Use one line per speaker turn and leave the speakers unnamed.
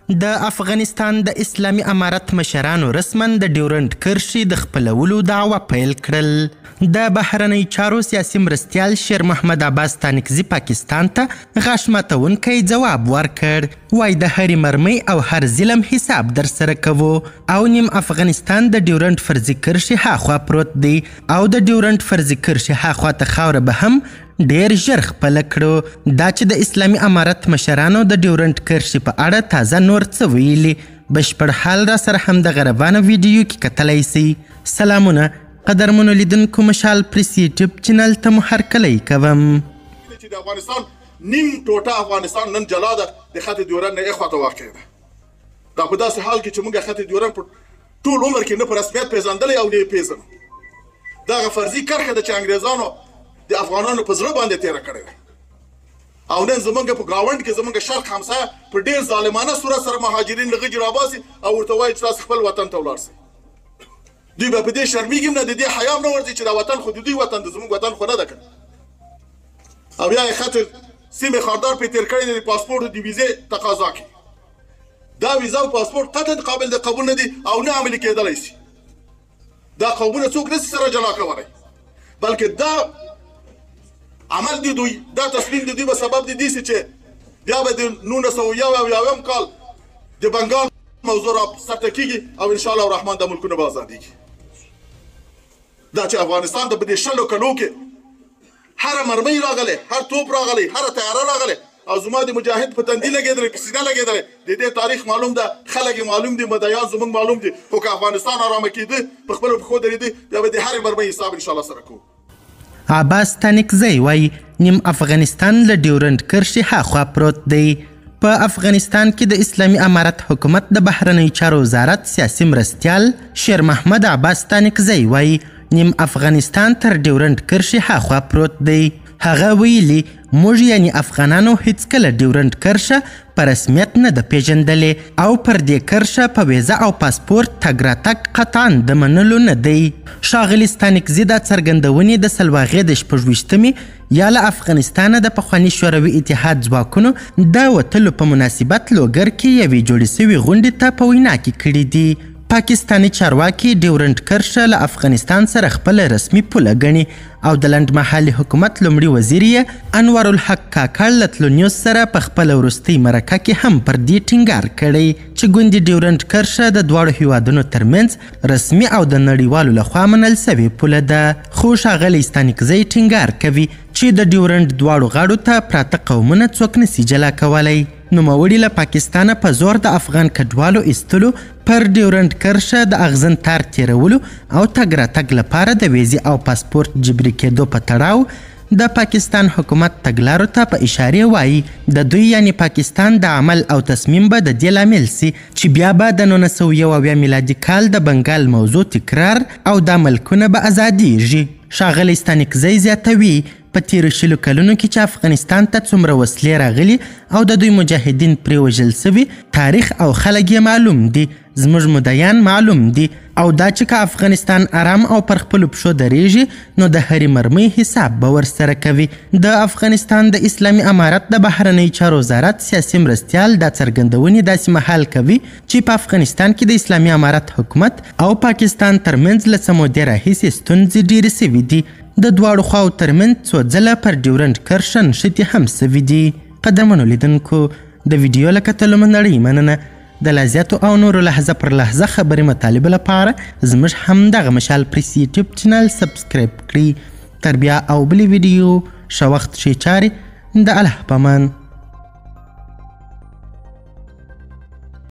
د افغانستان د اسلامي امارت مشرانو رسما د ډیورنډ کرښې د خپلولو دعوه پیل کړل. د بهرنی چارو سیاسي مرستیال شیر محمد عباس تانکزي پاکستان ته غاښ ماتونکی ځواب ورکړ. وایي د هرې مرمۍ او هر ظلم حساب در سره کوو او نیم افغانستان د ډیورنډ فرضي کرښې هاخوا پروت دی او د ډیورنډ فرضي کرښې هاخوا ته خاوره به هم ډیر ژر خپله کړو. دا چې د اسلامي امارت مشرانو د ډیورنډ کرښې په اړه تازه نور څه ویلي، بشپړ حال را سره هم د غربانه ویډیو کې کتلی سئ. سلامونه قدرمنو لیدونکو، مشال پریس یوټیوب چینل ته مو هرکلی کوم.
چې د افغانستان نیم ټوټه افغانستان نن جلا ده د خط ډیورنډ نه اخواته واقع ده. دا په داسې حال کې چې موږ خط ډیورنډ په ټول عمر کې نه په رسمیت پیژندلی او نه یې پیژنو. دغه فرضي کرښه ده چې انګریزانو د افغانانو په زړه باندې تیره کړې ده او نن زمونږ په ګاونډ کې زمونږ شرق همسایه په ډېر ظالمانه صورت سره مهاجرین له غجې راباسي او ورته وایي چې تاسو خپل وطن ته ولاړ سئ. دوی به په دې شرمېږي هم نه، د دې حیا هم نه ورځي چې دا وطن خو د دوی وطن د زموږ وطن خو نه ده که او بیا یې خط سیمې خاردار پرې تېر کړی دی د پاسپورټ د ویزې تقاضا کې. دا ویزه او پاسپورټ قطعا قابل د قبول نه دي او نه عملي کېدلی سي. دا قومونه څوک نسي سره جلا کولی، بلکې دا عمل دی دوی، دا تصمیم دی دوی به سبب دی دیسي چې بیا به د 1991 کال د بنګال موضوع را سرته کېږي او انشاءالله الرحمن د ملکونه به ازادېږي. دا چې افغانستان ته په دې 100 کلو کې هره مرمۍ راغلی، هر توپ راغلی، هره تیاره راغلی او زما د مجاهد په تندي لګېدلی، په سینه لګېدلی، د دې تاریخ معلوم ده، خلک معلوم دي، مدعیان زموږ معلوم دي. خو که افغانستان ارامه کېده، په خپلو پښو درېده، بیا به د هرې مرمۍ حساب انشاءالله سره کوو.
عباس تانکزی وایي نیم افغانستان له ډیورنډ کرښې هاخوا پروت دی. په افغانستان کې د اسلامي امارت حکومت د بهرنی چارو وزارت سیاسي مرستیال شیر محمد عباس تانکزی وایي نیم افغانستان تر ډیورنډ کرښې هاخوا پروت دی. هغه ویلي موږ یعنی افغانانو هیڅکله ډیورنډ کرښه په رسمیت نه ده پیژندلې او پر دې کرښه په ویزه او پاسپورټ تګ راتګ قطعا د منلو نه دی. ښاغلي ستانکزي دا څرګندونې د سلواغې د 26مې یا له افغانستانه د پخواني شوروي اتحاد ځواکونو د وتلو په مناسبت لوګر کې یوې جوړې سوي غونډې ته په وینا کې کړي دي. پاکستاني چارواکي ډیورنډ کرښه له افغانستان سره خپله رسمي پوله ګڼي او د لنډمهالي حکومت لومړي وزیر یې انور الحق کاکړ له تلو نیوز سره په خپله وروستۍ مرکه کې هم پر دې ټینګار کړی چې ګوندې ډیورنډ کرښه د دواړو هیوادونو ترمنځ رسمي او د نړیوالو لخوا منل سوې پوله ده. خو ښاغلی ستانکزی ټینګار کوي چې د ډیورنډ دواړو غاړو ته پراته قومونه څوک نسي جلا کولی. نوموړي له پاکستانه په زور د افغان کډوالو ایستلو، پر ډیورنډ کرښه د اغزن تار تیرولو او تګ راتګ لپاره د ویزې او پاسپورټ جبري کېدو په تړاو د پاکستان حکومت تګلارو ته په اشارې وایي د دوی یعنی پاکستان د عمل او تصمیم به د دې لامل سي چې بیا به د 1991 میلادي کال د بنګال موضوع تکرار او دا ملکونه به ازادیږي. ښاغلی ستانکزی زیاتوي په تیرو 20 کلونو کې چې افغانستان ته څومره وسلې راغلي او د دوی مجاهدین پرې وژل سوي، تاریخ او خلک یې معلوم دي، زموږ مدعیان معلوم دي او دا چې که افغانستان آرام او پر خپلو پښو درېږي نو د هرې مرمۍ حساب به ورسره کوي. د افغانستان د اسلامي امارت د بهرنی چارو وزارت سیاسي مرستیال دا څرګندونې داسې مهال کوي چې په افغانستان کې د اسلامي امارت حکومت او پاکستان ترمنځ له څه مودې راهیسې ستونزې ډېرې سوي دي. د دواړو خواو ترمنځ څو ځله پر ډیورنډ کرښه نښتې هم سوي دي. قدرمنو لیدونکو، د ویډیو له کتلو مننه مننه. د لا زیاتو او نورو لحظه پر لحظه خبرې مطالبه لپاره زموږ همدغه مشال پریس یوټیوب چینل سبسکرایب کړئ. تر بیا او بلې ویډیو ښه وخت ښې چارې، د الله په امان.